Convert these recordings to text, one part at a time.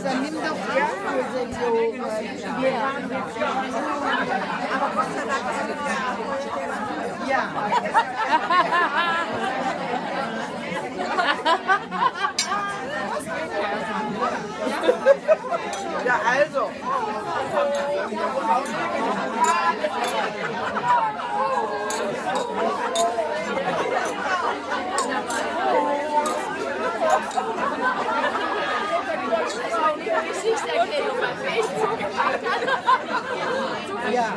Dann nimm doch Erdölsensor. Aber Gott sei Dank ist es ja. Ja, also. Gesichtserkennung bei Facebook. Ja.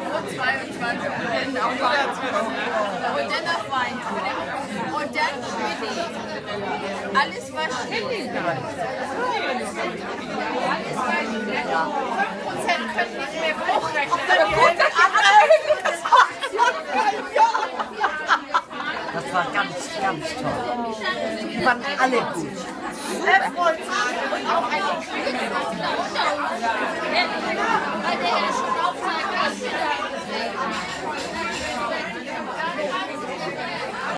Nur 22 und dann noch Wein. Und dann Chili. Alles was Chili hat. Alles was 5% können nicht mehr hochrechnen. Das war ganz, ganz toll. Die waren alle gut.